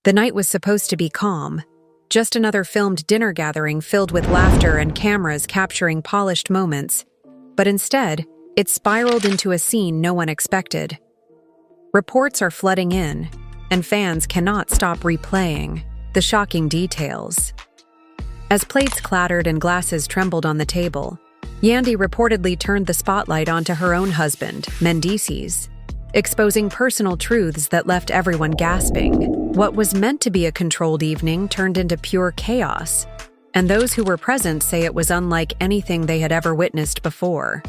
The night was supposed to be calm, just another filmed dinner gathering filled with laughter and cameras capturing polished moments, but instead, it spiraled into a scene no one expected. Reports are flooding in, and fans cannot stop replaying the shocking details. As plates clattered and glasses trembled on the table, Yandy reportedly turned the spotlight onto her own husband, Mendeecees, exposing personal truths that left everyone gasping. What was meant to be a controlled evening turned into pure chaos, and those who were present say it was unlike anything they had ever witnessed before.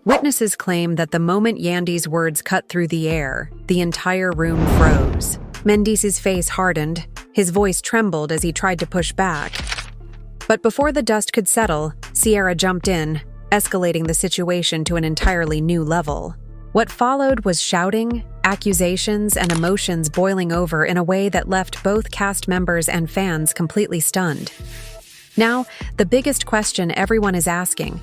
Witnesses claim that the moment Yandy's words cut through the air, the entire room froze. Mendeecees' face hardened, his voice trembled as he tried to push back. But before the dust could settle, Sierra jumped in, escalating the situation to an entirely new level. What followed was shouting, accusations, and emotions boiling over in a way that left both cast members and fans completely stunned. Now, the biggest question everyone is asking: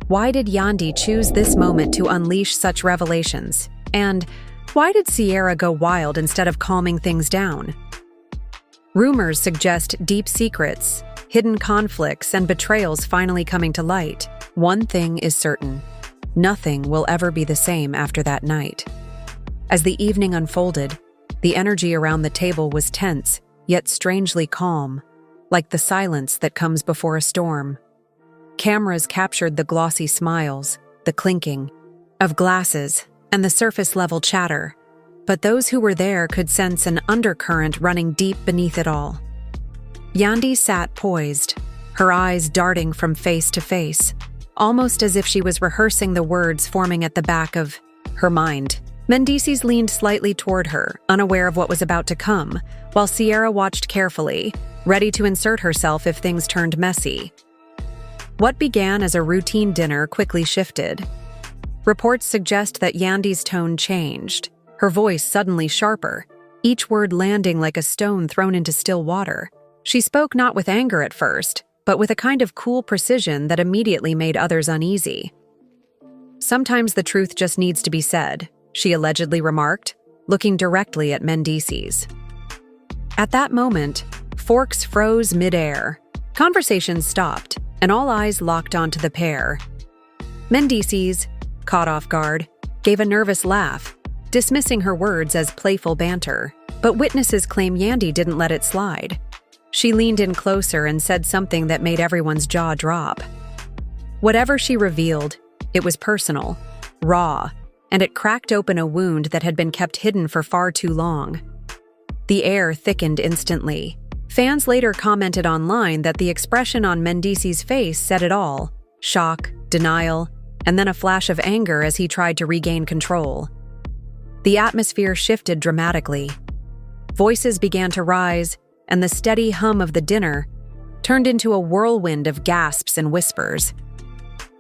why did Yandy choose this moment to unleash such revelations? And why did Sierra go wild instead of calming things down? Rumors suggest deep secrets, hidden conflicts, and betrayals finally coming to light. One thing is certain: nothing will ever be the same after that night. As the evening unfolded, the energy around the table was tense, yet strangely calm, like the silence that comes before a storm. Cameras captured the glossy smiles, the clinking of glasses, and the surface-level chatter, but those who were there could sense an undercurrent running deep beneath it all. Yandy sat poised, her eyes darting from face to face, almost as if she was rehearsing the words forming at the back of her mind. Mendeecees leaned slightly toward her, unaware of what was about to come, while Sierra watched carefully, ready to insert herself if things turned messy. What began as a routine dinner quickly shifted. Reports suggest that Yandy's tone changed, her voice suddenly sharper, each word landing like a stone thrown into still water. She spoke not with anger at first, but with a kind of cool precision that immediately made others uneasy. "Sometimes the truth just needs to be said," she allegedly remarked, looking directly at Mendeecees. At that moment, forks froze mid-air. Conversations stopped, and all eyes locked onto the pair. Mendeecees, caught off guard, gave a nervous laugh, dismissing her words as playful banter, but witnesses claim Yandy didn't let it slide. She leaned in closer and said something that made everyone's jaw drop. Whatever she revealed, it was personal, raw, and it cracked open a wound that had been kept hidden for far too long. The air thickened instantly. Fans later commented online that the expression on Mendeecees' face said it all: shock, denial, and then a flash of anger as he tried to regain control. The atmosphere shifted dramatically. Voices began to rise, and the steady hum of the dinner turned into a whirlwind of gasps and whispers.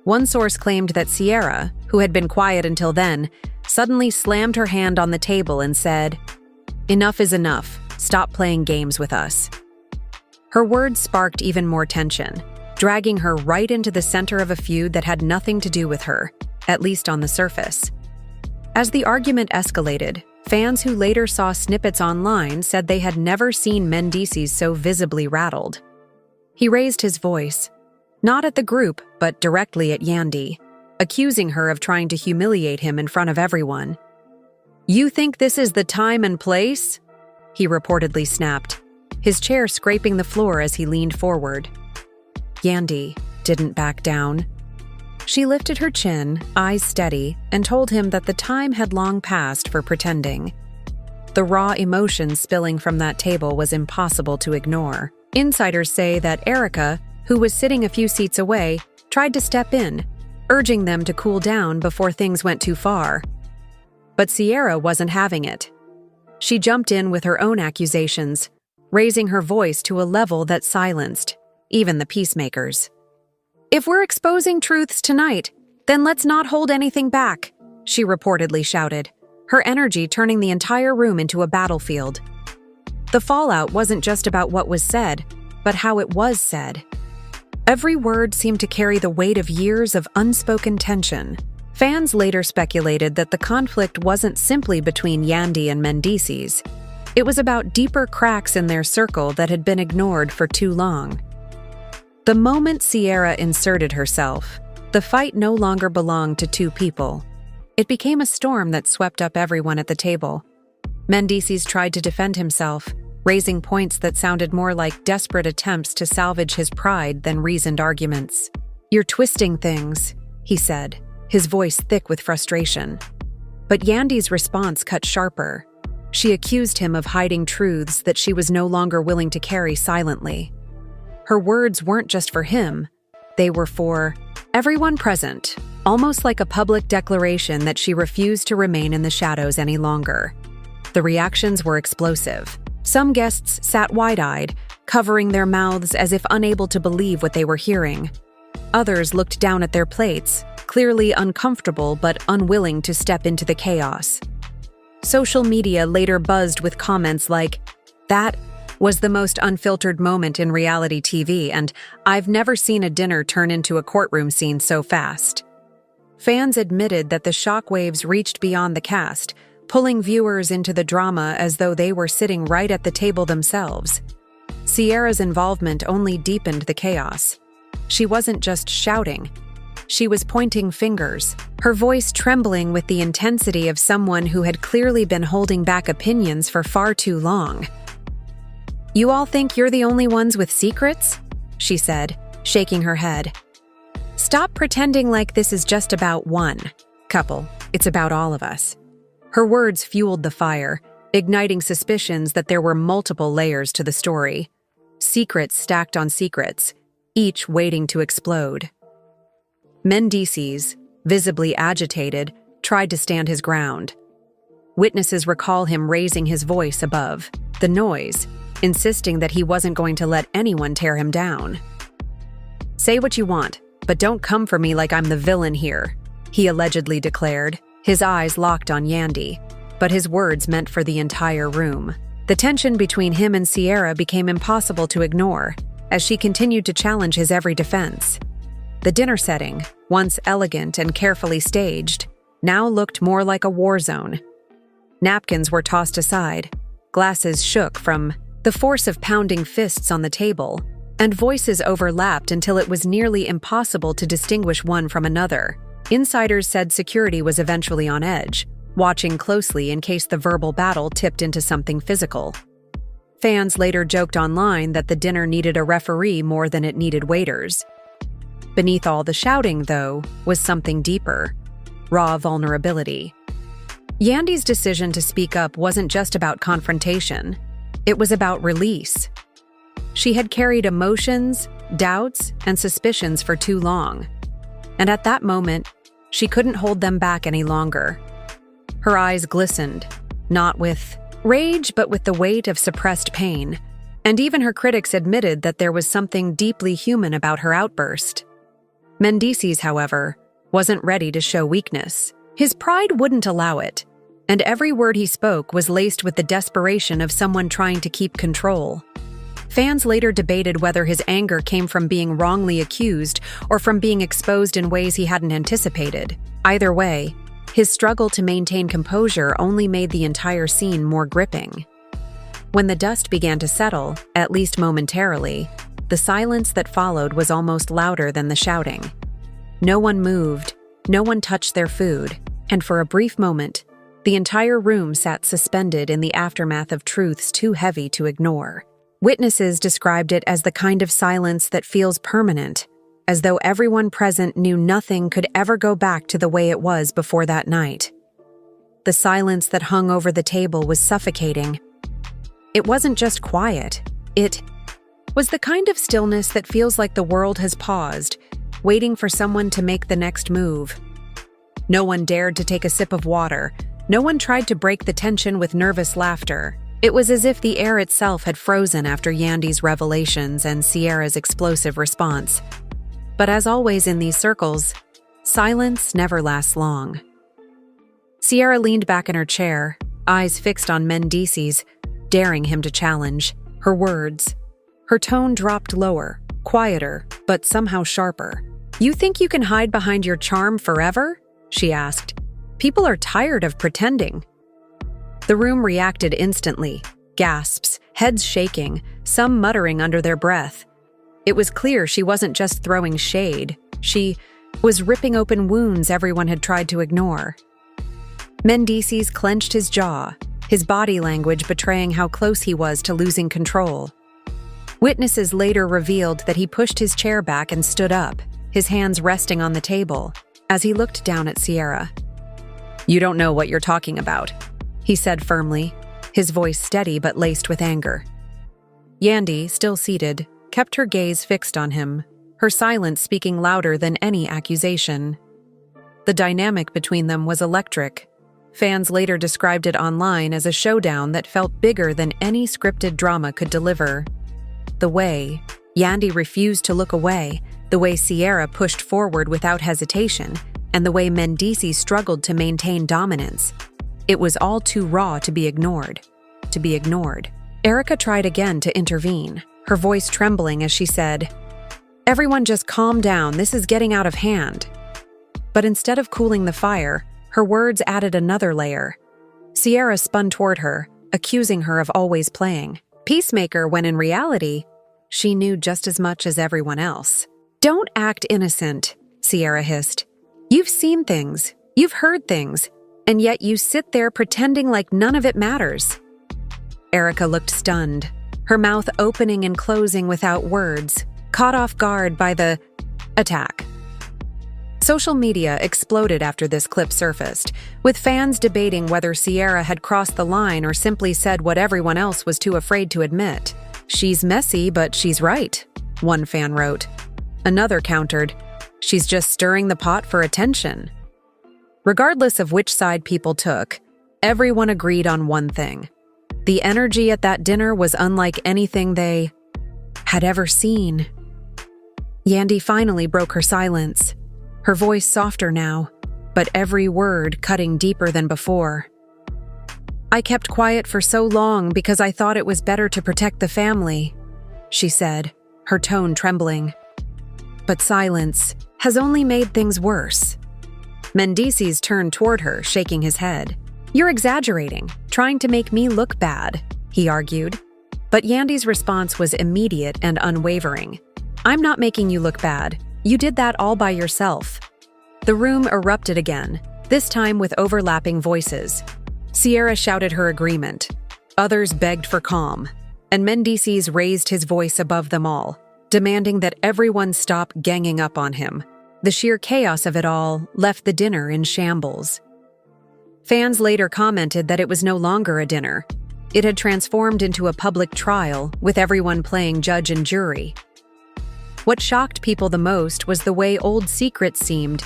One source claimed that Sierra, who had been quiet until then, suddenly slammed her hand on the table and said, "Enough is enough. Stop playing games with us." Her words sparked even more tension, dragging her right into the center of a feud that had nothing to do with her, at least on the surface. As the argument escalated, fans who later saw snippets online said they had never seen Mendeecees so visibly rattled. He raised his voice, not at the group, but directly at Yandy, accusing her of trying to humiliate him in front of everyone. "You think this is the time and place?" he reportedly snapped, his chair scraping the floor as he leaned forward. Yandy didn't back down. She lifted her chin, eyes steady, and told him that the time had long passed for pretending. The raw emotion spilling from that table was impossible to ignore. Insiders say that Erica, who was sitting a few seats away, tried to step in, urging them to cool down before things went too far. But Sierra wasn't having it. She jumped in with her own accusations, raising her voice to a level that silenced even the peacemakers. "If we're exposing truths tonight, then let's not hold anything back," she reportedly shouted, her energy turning the entire room into a battlefield. The fallout wasn't just about what was said, but how it was said. Every word seemed to carry the weight of years of unspoken tension. Fans later speculated that the conflict wasn't simply between Yandy and Mendeecees. It was about deeper cracks in their circle that had been ignored for too long. The moment Sierra inserted herself, the fight no longer belonged to two people. It became a storm that swept up everyone at the table. Mendeecees tried to defend himself, raising points that sounded more like desperate attempts to salvage his pride than reasoned arguments. "You're twisting things," he said, his voice thick with frustration. But Yandy's response cut sharper. She accused him of hiding truths that she was no longer willing to carry silently. Her words weren't just for him, they were for everyone present, almost like a public declaration that she refused to remain in the shadows any longer. The reactions were explosive. Some guests sat wide-eyed, covering their mouths as if unable to believe what they were hearing. Others looked down at their plates, clearly uncomfortable but unwilling to step into the chaos. Social media later buzzed with comments like, "That was the most unfiltered moment in reality TV, and I've never seen a dinner turn into a courtroom scene so fast." Fans admitted that the shockwaves reached beyond the cast, pulling viewers into the drama as though they were sitting right at the table themselves. Sierra's involvement only deepened the chaos. She wasn't just shouting. She was pointing fingers, her voice trembling with the intensity of someone who had clearly been holding back opinions for far too long. "You all think you're the only ones with secrets?" she said, shaking her head. "Stop pretending like this is just about one couple. It's about all of us." Her words fueled the fire, igniting suspicions that there were multiple layers to the story. Secrets stacked on secrets, each waiting to explode. Mendeecees, visibly agitated, tried to stand his ground. Witnesses recall him raising his voice above the noise, insisting that he wasn't going to let anyone tear him down. "Say what you want, but don't come for me like I'm the villain here," he allegedly declared, his eyes locked on Yandy, but his words meant for the entire room. The tension between him and Sierra became impossible to ignore, as she continued to challenge his every defense. The dinner setting, once elegant and carefully staged, now looked more like a war zone. Napkins were tossed aside, glasses shook from the force of pounding fists on the table, and voices overlapped until it was nearly impossible to distinguish one from another. Insiders said security was eventually on edge, watching closely in case the verbal battle tipped into something physical. Fans later joked online that the dinner needed a referee more than it needed waiters. Beneath all the shouting, though, was something deeper: raw vulnerability. Yandy's decision to speak up wasn't just about confrontation, it was about release. She had carried emotions, doubts, and suspicions for too long, and at that moment, she couldn't hold them back any longer. Her eyes glistened, not with rage but with the weight of suppressed pain, and even her critics admitted that there was something deeply human about her outburst. Mendeecees, however, wasn't ready to show weakness. His pride wouldn't allow it, and every word he spoke was laced with the desperation of someone trying to keep control. Fans later debated whether his anger came from being wrongly accused or from being exposed in ways he hadn't anticipated. Either way, his struggle to maintain composure only made the entire scene more gripping. When the dust began to settle, at least momentarily, the silence that followed was almost louder than the shouting. No one moved, no one touched their food, and for a brief moment, the entire room sat suspended in the aftermath of truths too heavy to ignore. Witnesses described it as the kind of silence that feels permanent, as though everyone present knew nothing could ever go back to the way it was before that night. The silence that hung over the table was suffocating. It wasn't just quiet, it was the kind of stillness that feels like the world has paused, waiting for someone to make the next move. No one dared to take a sip of water. No one tried to break the tension with nervous laughter. It was as if the air itself had frozen after Yandy's revelations and Sierra's explosive response. But as always in these circles, silence never lasts long. Sierra leaned back in her chair, eyes fixed on Mendeecees, daring him to challenge. Her words. Her tone dropped lower, quieter, but somehow sharper. "You think you can hide behind your charm forever?" she asked. "People are tired of pretending." The room reacted instantly. gasps, heads shaking, some muttering under their breath. It was clear she wasn't just throwing shade. She was ripping open wounds everyone had tried to ignore. Mendeecees clenched his jaw, his body language betraying how close he was to losing control. Witnesses later revealed that he pushed his chair back and stood up, his hands resting on the table, as he looked down at Sierra. "You don't know what you're talking about," he said firmly, his voice steady but laced with anger. Yandy, still seated, kept her gaze fixed on him, her silence speaking louder than any accusation. The dynamic between them was electric. Fans later described it online as a showdown that felt bigger than any scripted drama could deliver. The way Yandy refused to look away, the way Sierra pushed forward without hesitation, and the way Mendeecees struggled to maintain dominance. It was all too raw to be ignored. Erica tried again to intervene, her voice trembling as she said, "Everyone just calm down, this is getting out of hand." But instead of cooling the fire, her words added another layer. Sierra spun toward her, accusing her of always playing peacemaker when in reality, she knew just as much as everyone else. "Don't act innocent," Sierra hissed. "You've seen things, you've heard things, and yet you sit there pretending like none of it matters." Erica looked stunned, her mouth opening and closing without words, caught off guard by the attack. Social media exploded after this clip surfaced, with fans debating whether Sierra had crossed the line or simply said what everyone else was too afraid to admit. "She's messy, but she's right," one fan wrote. Another countered, "She's just stirring the pot for attention." Regardless of which side people took, everyone agreed on one thing. The energy at that dinner was unlike anything they had ever seen. Yandy finally broke her silence, her voice softer now, but every word cutting deeper than before. "I kept quiet for so long because I thought it was better to protect the family," she said, her tone trembling. "But silence has only made things worse." Mendeecees turned toward her, shaking his head. "You're exaggerating, trying to make me look bad," he argued. But Yandy's response was immediate and unwavering. "I'm not making you look bad. You did that all by yourself." The room erupted again, this time with overlapping voices. Sierra shouted her agreement. Others begged for calm, and Mendeecees raised his voice above them all, demanding that everyone stop ganging up on him. The sheer chaos of it all left the dinner in shambles. Fans later commented that it was no longer a dinner. It had transformed into a public trial, with everyone playing judge and jury. What shocked people the most was the way old secrets seemed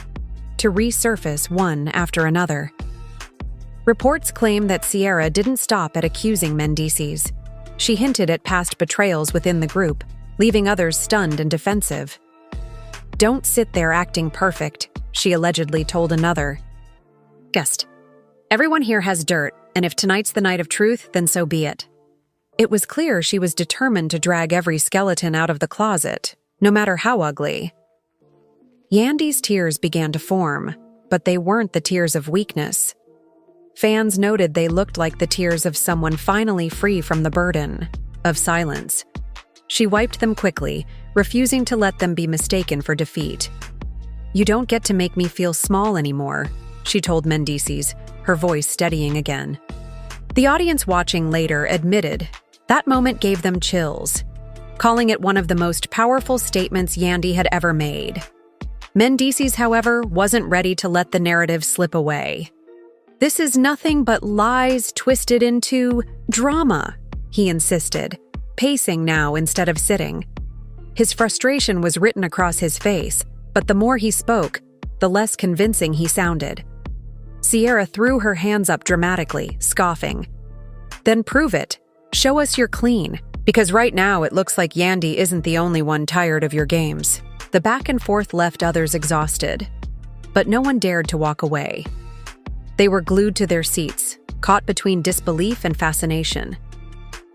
to resurface one after another. Reports claim that Sierra didn't stop at accusing Mendeecees. She hinted at past betrayals within the group, leaving others stunned and defensive. "Don't sit there acting perfect," she allegedly told another guest. "Everyone here has dirt, and if tonight's the night of truth, then so be it." It was clear she was determined to drag every skeleton out of the closet, no matter how ugly. Yandy's tears began to form, but they weren't the tears of weakness. Fans noted they looked like the tears of someone finally free from the burden of silence. She wiped them quickly, refusing to let them be mistaken for defeat. "You don't get to make me feel small anymore," she told Mendeecees, her voice steadying again. The audience watching later admitted that moment gave them chills, calling it one of the most powerful statements Yandy had ever made. Mendeecees, however, wasn't ready to let the narrative slip away. "This is nothing but lies twisted into drama," he insisted, pacing now instead of sitting. His frustration was written across his face, but the more he spoke, the less convincing he sounded. Sierra threw her hands up dramatically, scoffing. "Then prove it. Show us you're clean, because right now it looks like Yandy isn't the only one tired of your games." The back and forth left others exhausted, but no one dared to walk away. They were glued to their seats, caught between disbelief and fascination.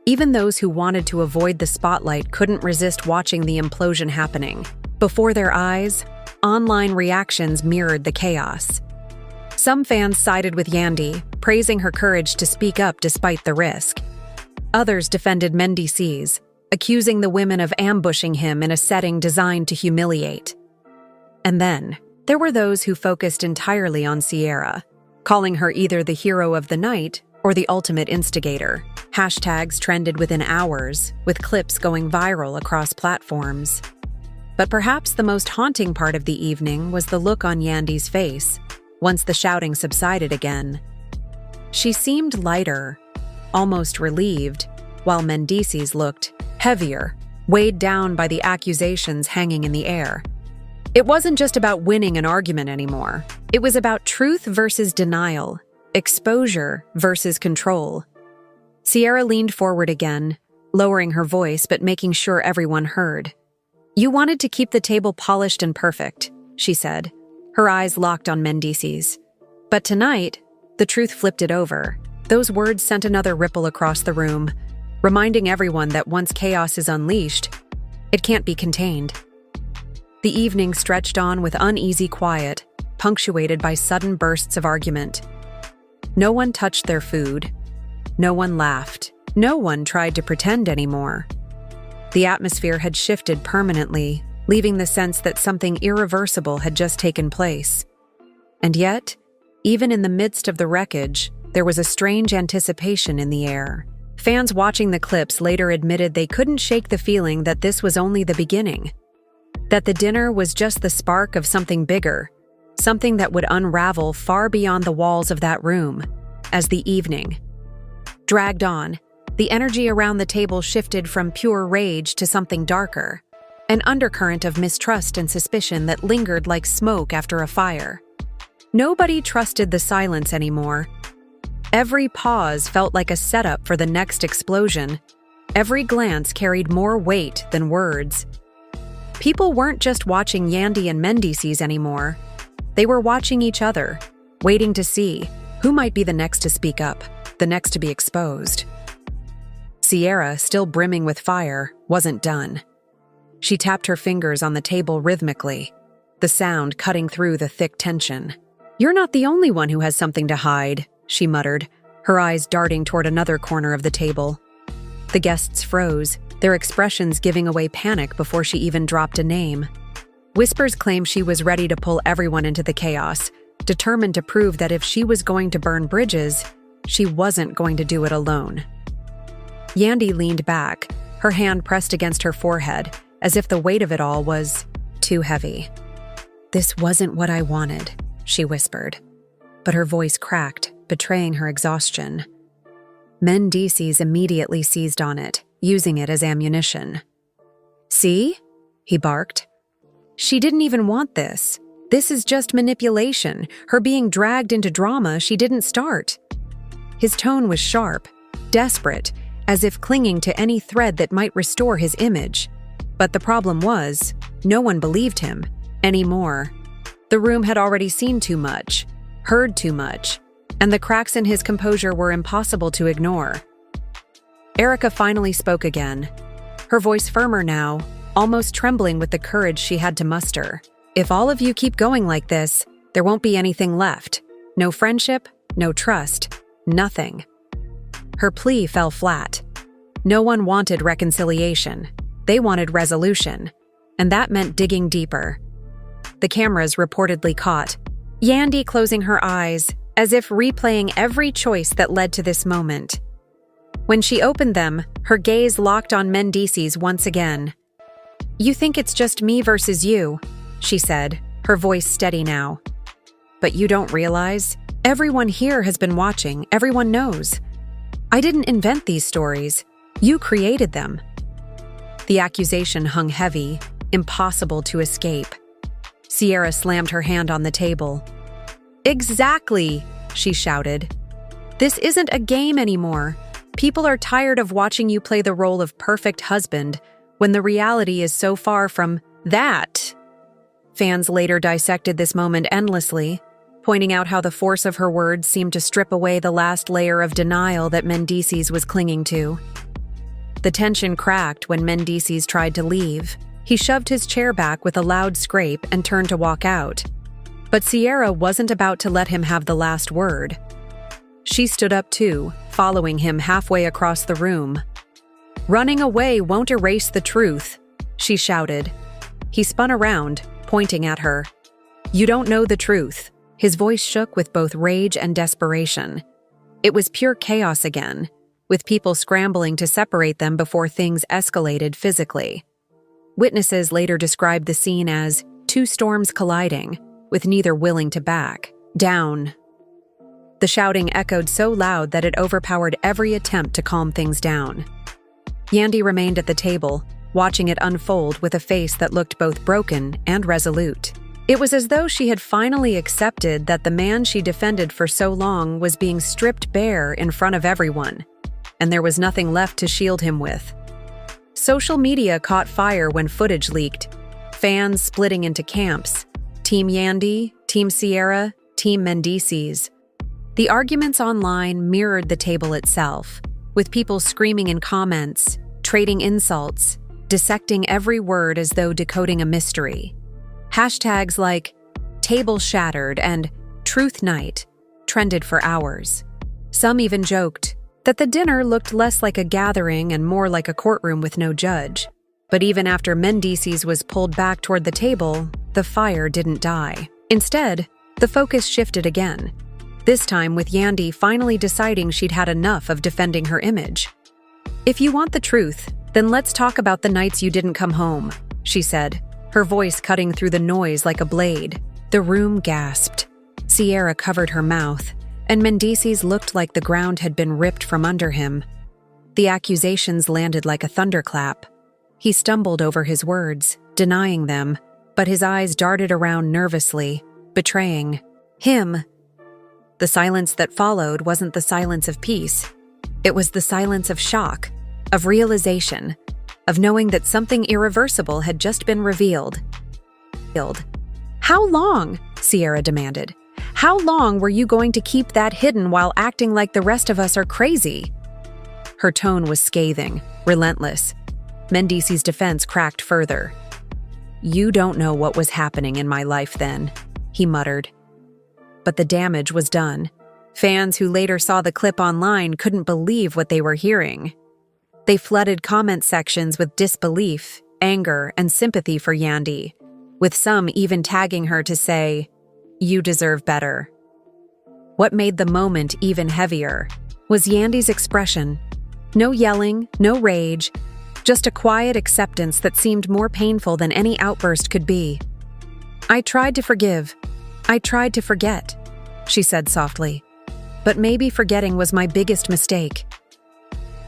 Even those who wanted to avoid the spotlight couldn't resist watching the implosion happening. Before their eyes, online reactions mirrored the chaos. Some fans sided with Yandy, praising her courage to speak up despite the risk. Others defended Mendeecees, accusing the women of ambushing him in a setting designed to humiliate. And then, there were those who focused entirely on Sierra, calling her either the hero of the night or the ultimate instigator. Hashtags trended within hours, with clips going viral across platforms. But perhaps the most haunting part of the evening was the look on Yandy's face, once the shouting subsided again. She seemed lighter, almost relieved, while Mendeecees looked heavier, weighed down by the accusations hanging in the air. It wasn't just about winning an argument anymore. It was about truth versus denial, exposure versus control. Sierra leaned forward again, lowering her voice but making sure everyone heard. "You wanted to keep the table polished and perfect," she said, her eyes locked on Mendeecees. But tonight, the truth flipped it over. Those words sent another ripple across the room, reminding everyone that once chaos is unleashed, it can't be contained. The evening stretched on with uneasy quiet, punctuated by sudden bursts of argument. No one touched their food. No one laughed. No one tried to pretend anymore. The atmosphere had shifted permanently, leaving the sense that something irreversible had just taken place. And yet, even in the midst of the wreckage, there was a strange anticipation in the air. Fans watching the clips later admitted they couldn't shake the feeling that this was only the beginning, that the dinner was just the spark of something bigger, something that would unravel far beyond the walls of that room. As the evening dragged on, the energy around the table shifted from pure rage to something darker, an undercurrent of mistrust and suspicion that lingered like smoke after a fire. Nobody trusted the silence anymore. Every pause felt like a setup for the next explosion. Every glance carried more weight than words. People weren't just watching Yandy and Mendeecees anymore. They were watching each other, waiting to see who might be the next to speak up, the next to be exposed. Sierra, still brimming with fire, wasn't done. She tapped her fingers on the table rhythmically, the sound cutting through the thick tension. "You're not the only one who has something to hide," she muttered, her eyes darting toward another corner of the table. The guests froze, their expressions giving away panic before she even dropped a name. Whispers claimed she was ready to pull everyone into the chaos, determined to prove that if she was going to burn bridges, she wasn't going to do it alone. Yandy leaned back, her hand pressed against her forehead, as if the weight of it all was too heavy. "This wasn't what I wanted," she whispered, but her voice cracked, betraying her exhaustion. Mendeecees immediately seized on it, using it as ammunition. "See?" he barked. "She didn't even want this. This is just manipulation, her being dragged into drama she didn't start." His tone was sharp, desperate, as if clinging to any thread that might restore his image. But the problem was, no one believed him anymore. The room had already seen too much, heard too much, and the cracks in his composure were impossible to ignore. Erica finally spoke again, her voice firmer now, almost trembling with the courage she had to muster. "If all of you keep going like this, there won't be anything left. No friendship, no trust, nothing." Her plea fell flat. No one wanted reconciliation. They wanted resolution, and that meant digging deeper. The cameras reportedly caught Yandy closing her eyes, as if replaying every choice that led to this moment. When she opened them, her gaze locked on Mendeecees once again. "You think it's just me versus you," she said, her voice steady now. "But you don't realize, everyone here has been watching, everyone knows. I didn't invent these stories. You created them." The accusation hung heavy, impossible to escape. Sierra slammed her hand on the table. "Exactly," she shouted. "This isn't a game anymore. People are tired of watching you play the role of perfect husband when the reality is so far from that." Fans later dissected this moment endlessly, pointing out how the force of her words seemed to strip away the last layer of denial that Mendeecees was clinging to. The tension cracked when Mendeecees tried to leave. He shoved his chair back with a loud scrape and turned to walk out. But Sierra wasn't about to let him have the last word. She stood up too, following him halfway across the room. "Running away won't erase the truth," she shouted. He spun around, pointing at her. "You don't know the truth." His voice shook with both rage and desperation. It was pure chaos again, with people scrambling to separate them before things escalated physically. Witnesses later described the scene as two storms colliding, with neither willing to back down. The shouting echoed so loud that it overpowered every attempt to calm things down. Yandy remained at the table, watching it unfold with a face that looked both broken and resolute. It was as though she had finally accepted that the man she defended for so long was being stripped bare in front of everyone, and there was nothing left to shield him with. Social media caught fire when footage leaked, fans splitting into camps: Team Yandy, Team Sierra, Team Mendeecees. The arguments online mirrored the table itself, with people screaming in comments, trading insults, dissecting every word as though decoding a mystery. Hashtags like "table shattered" and "truth night" trended for hours. Some even joked that the dinner looked less like a gathering and more like a courtroom with no judge. But even after Mendeecees was pulled back toward the table, the fire didn't die. Instead, the focus shifted again, this time with Yandy finally deciding she'd had enough of defending her image. "If you want the truth, then let's talk about the nights you didn't come home," she said, her voice cutting through the noise like a blade. The room gasped. Sierra covered her mouth, and Mendeecees looked like the ground had been ripped from under him. The accusations landed like a thunderclap. He stumbled over his words, denying them, but his eyes darted around nervously, betraying him. The silence that followed wasn't the silence of peace. It was the silence of shock, of realization, of knowing that something irreversible had just been revealed. "How long?" Sierra demanded. "How long were you going to keep that hidden while acting like the rest of us are crazy?" Her tone was scathing, relentless. Mendeecees' defense cracked further. "You don't know what was happening in my life then," he muttered. But the damage was done. Fans who later saw the clip online couldn't believe what they were hearing. They flooded comment sections with disbelief, anger, and sympathy for Yandy, with some even tagging her to say, "You deserve better." What made the moment even heavier was Yandy's expression. No yelling, no rage, just a quiet acceptance that seemed more painful than any outburst could be. "I tried to forgive. I tried to forget," she said softly. "But maybe forgetting was my biggest mistake."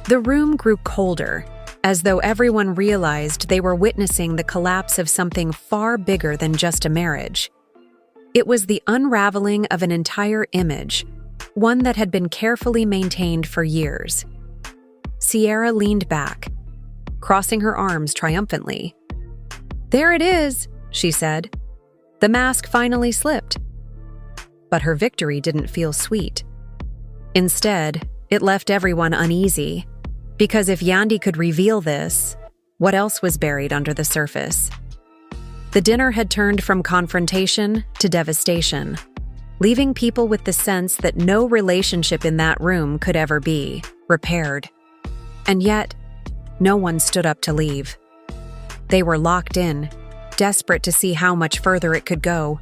The room grew colder, as though everyone realized they were witnessing the collapse of something far bigger than just a marriage. It was the unraveling of an entire image, one that had been carefully maintained for years. Sierra leaned back, crossing her arms triumphantly. "There it is," she said. The mask finally slipped. But her victory didn't feel sweet. Instead, it left everyone uneasy, because if Yandy could reveal this, what else was buried under the surface? The dinner had turned from confrontation to devastation, leaving people with the sense that no relationship in that room could ever be repaired. And yet, no one stood up to leave. They were locked in, desperate to see how much further it could go,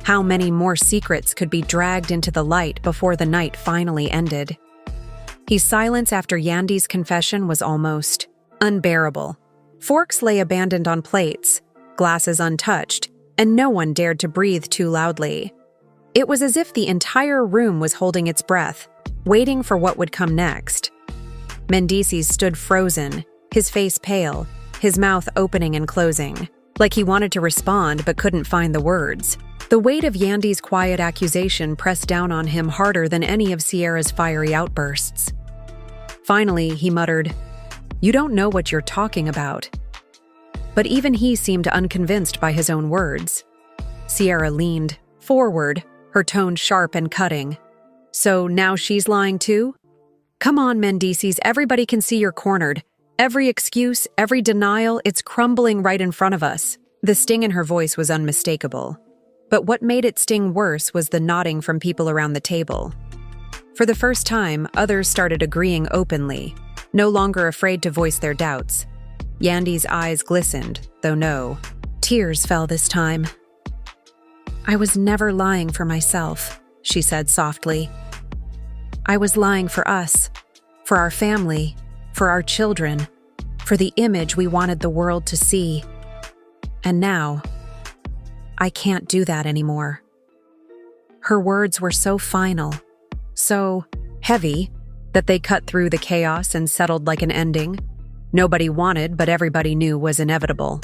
how many more secrets could be dragged into the light before the night finally ended. His silence after Yandy's confession was almost unbearable. Forks lay abandoned on plates, glasses untouched, and no one dared to breathe too loudly. It was as if the entire room was holding its breath, waiting for what would come next. Mendeecees stood frozen, his face pale, his mouth opening and closing, like he wanted to respond but couldn't find the words. The weight of Yandy's quiet accusation pressed down on him harder than any of Sierra's fiery outbursts. Finally, he muttered, "You don't know what you're talking about." But even he seemed unconvinced by his own words. Sierra leaned forward, her tone sharp and cutting. "So now she's lying too? Come on, Mendeecees, everybody can see you're cornered. Every excuse, every denial, it's crumbling right in front of us." The sting in her voice was unmistakable. But what made it sting worse was the nodding from people around the table. For the first time, others started agreeing openly, no longer afraid to voice their doubts. Yandy's eyes glistened, though no tears fell this time. "I was never lying for myself," she said softly. "I was lying for us, for our family, for our children, for the image we wanted the world to see. And now, I can't do that anymore." Her words were so final, so heavy, that they cut through the chaos and settled like an ending nobody wanted but everybody knew was inevitable.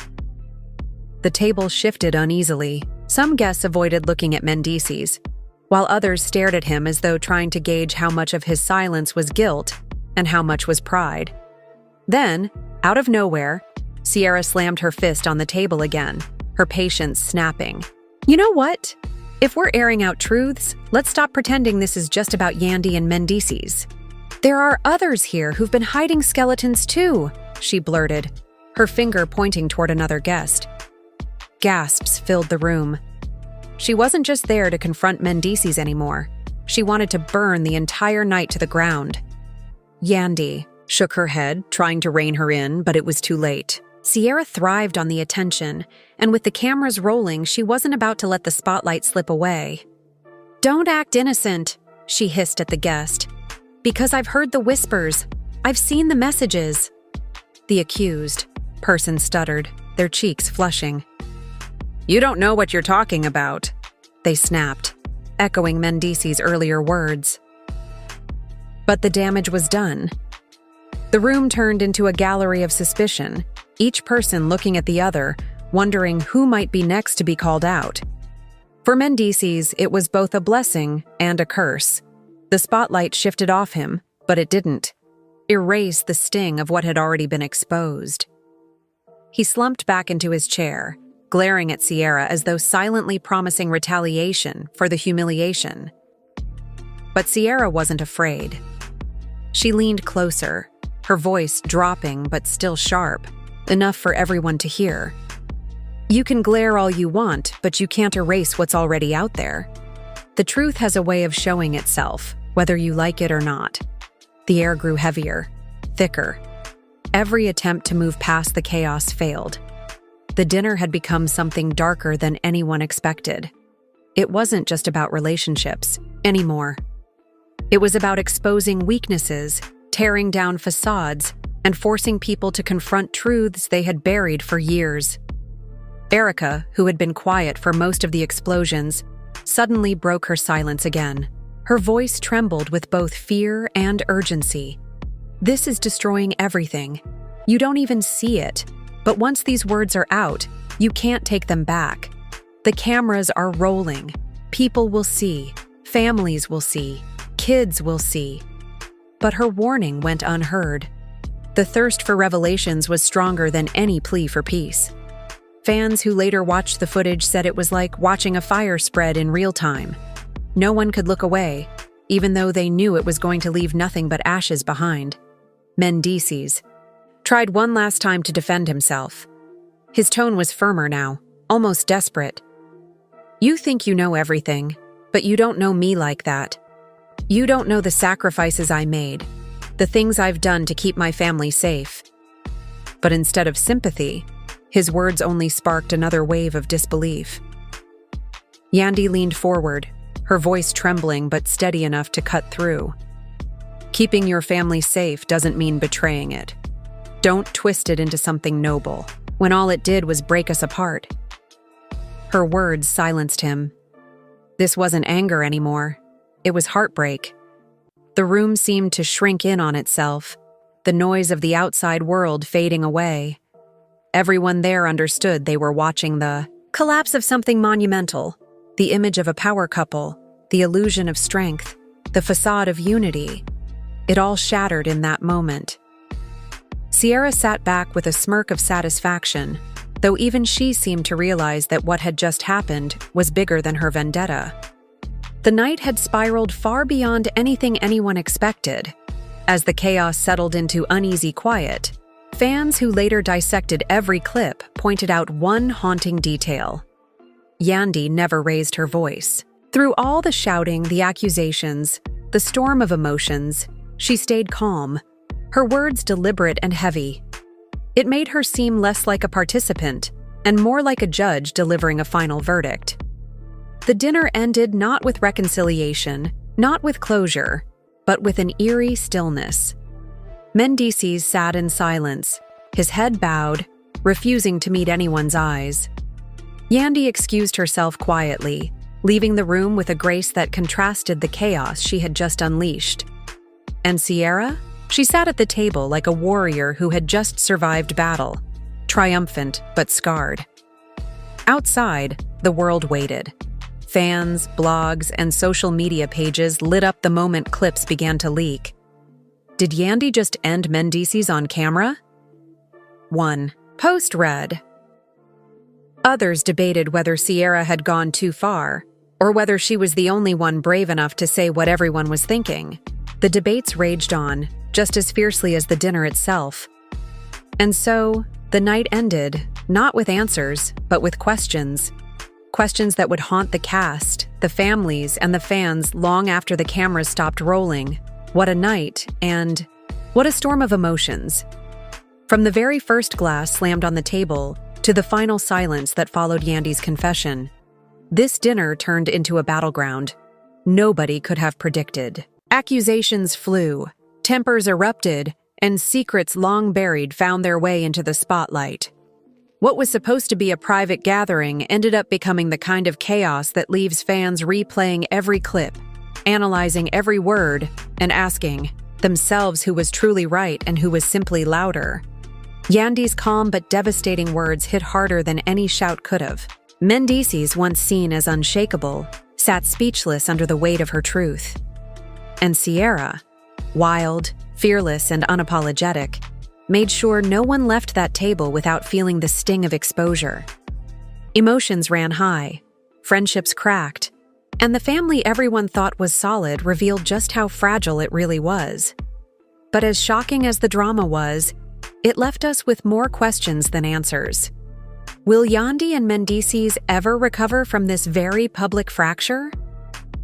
The table shifted uneasily. Some guests avoided looking at Mendeecees, while others stared at him as though trying to gauge how much of his silence was guilt and how much was pride. Then, out of nowhere, Sierra slammed her fist on the table again, her patience snapping. "You know what? If we're airing out truths, let's stop pretending this is just about Yandy and Mendeecees. There are others here who've been hiding skeletons too," she blurted, her finger pointing toward another guest. Gasps filled the room. She wasn't just there to confront Mendeecees anymore. She wanted to burn the entire night to the ground. Yandy shook her head, trying to rein her in, but it was too late. Sierra thrived on the attention, and with the cameras rolling, she wasn't about to let the spotlight slip away. "Don't act innocent," she hissed at the guest. "Because I've heard the whispers. I've seen the messages." The accused person stuttered, their cheeks flushing. "You don't know what you're talking about," they snapped, echoing Mendeecees' earlier words. But the damage was done. The room turned into a gallery of suspicion, each person looking at the other, wondering who might be next to be called out. For Mendeecees, it was both a blessing and a curse. The spotlight shifted off him, but it didn't erase the sting of what had already been exposed. He slumped back into his chair, glaring at Sierra as though silently promising retaliation for the humiliation. But Sierra wasn't afraid. She leaned closer, her voice dropping but still sharp, enough for everyone to hear. "You can glare all you want, but you can't erase what's already out there. The truth has a way of showing itself, whether you like it or not." The air grew heavier, thicker. Every attempt to move past the chaos failed. The dinner had become something darker than anyone expected. It wasn't just about relationships anymore. It was about exposing weaknesses, tearing down facades, and forcing people to confront truths they had buried for years. Erica, who had been quiet for most of the explosions, suddenly broke her silence again. Her voice trembled with both fear and urgency. "This is destroying everything. You don't even see it. But once these words are out, you can't take them back. The cameras are rolling. People will see. Families will see. Kids will see." But her warning went unheard. The thirst for revelations was stronger than any plea for peace. Fans who later watched the footage said it was like watching a fire spread in real time. No one could look away, even though they knew it was going to leave nothing but ashes behind. Mendeecees tried one last time to defend himself. His tone was firmer now, almost desperate. "You think you know everything, but you don't know me like that. You don't know the sacrifices I made, the things I've done to keep my family safe." But instead of sympathy, his words only sparked another wave of disbelief. Yandy leaned forward, her voice trembling but steady enough to cut through. "Keeping your family safe doesn't mean betraying it. Don't twist it into something noble, when all it did was break us apart." Her words silenced him. This wasn't anger anymore. It was heartbreak. The room seemed to shrink in on itself, the noise of the outside world fading away. Everyone there understood they were watching the collapse of something monumental, the image of a power couple, the illusion of strength, the facade of unity. It all shattered in that moment. Sierra sat back with a smirk of satisfaction, though even she seemed to realize that what had just happened was bigger than her vendetta. The night had spiraled far beyond anything anyone expected. As the chaos settled into uneasy quiet, fans who later dissected every clip pointed out one haunting detail. Yandy never raised her voice. Through all the shouting, the accusations, the storm of emotions, she stayed calm, her words deliberate and heavy. It made her seem less like a participant and more like a judge delivering a final verdict. The dinner ended not with reconciliation, not with closure, but with an eerie stillness. Mendeecees sat in silence, his head bowed, refusing to meet anyone's eyes. Yandy excused herself quietly, leaving the room with a grace that contrasted the chaos she had just unleashed. And Sierra? She sat at the table like a warrior who had just survived battle, triumphant but scarred. Outside, the world waited. Fans, blogs, and social media pages lit up the moment clips began to leak. Did Yandy just end Mendeecees on camera? 1. Post read. Others debated whether Sierra had gone too far, or whether she was the only one brave enough to say what everyone was thinking. The debates raged on, just as fiercely as the dinner itself. And so, the night ended, not with answers, but with questions. Questions that would haunt the cast, the families, and the fans long after the cameras stopped rolling. What a night, and what a storm of emotions. From the very first glass slammed on the table to the final silence that followed Yandy's confession, this dinner turned into a battleground nobody could have predicted. Accusations flew, tempers erupted, and secrets long buried found their way into the spotlight. What was supposed to be a private gathering ended up becoming the kind of chaos that leaves fans replaying every clip, analyzing every word, and asking themselves who was truly right and who was simply louder. Yandy's calm but devastating words hit harder than any shout could have. Mendeecees, once seen as unshakable, sat speechless under the weight of her truth. And Sierra, wild, fearless, and unapologetic, made sure no one left that table without feeling the sting of exposure. Emotions ran high, friendships cracked, and the family everyone thought was solid revealed just how fragile it really was. But as shocking as the drama was, it left us with more questions than answers. Will Yandy and Mendeecees ever recover from this very public fracture?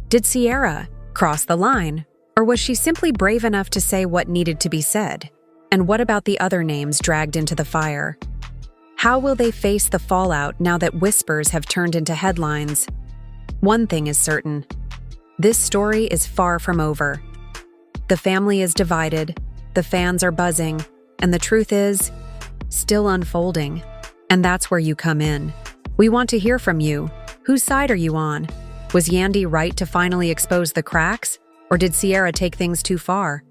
Did Sierra cross the line, or was she simply brave enough to say what needed to be said? And what about the other names dragged into the fire? How will they face the fallout now that whispers have turned into headlines? One thing is certain: this story is far from over. The family is divided, the fans are buzzing, and the truth is still unfolding. And that's where you come in. We want to hear from you. Whose side are you on? Was Yandy right to finally expose the cracks, or did Sierra take things too far?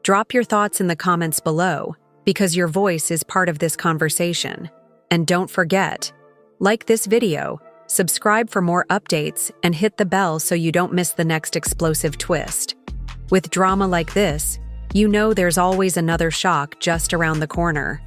Drop your thoughts in the comments below, because your voice is part of this conversation. And don't forget, like this video, subscribe for more updates, and hit the bell so you don't miss the next explosive twist. With drama like this, you know there's always another shock just around the corner.